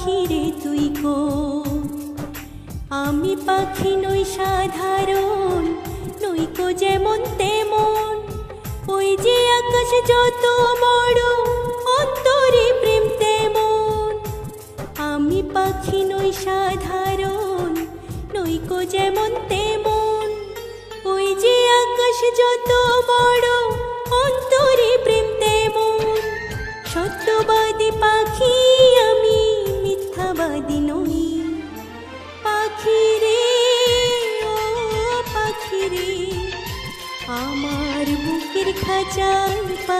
পাখি রে তুই কোন? আমি পাখি নই সাধারণ, নইকো যেমন তেমন। ওই যে আকাশ যত বড়, অন্তরে প্রেম তেমন। আমি পাখি নই সাধারণ, নইকো যেমন তেমন। ওই যে আকাশ যত বড়, অন্তরে প্রেম তেমন। সত্যবাদী পাখি আমি, মিথ্যাবাদী নই। পাখি রে ও পাখি রে, আমার বুকের খাঁচায়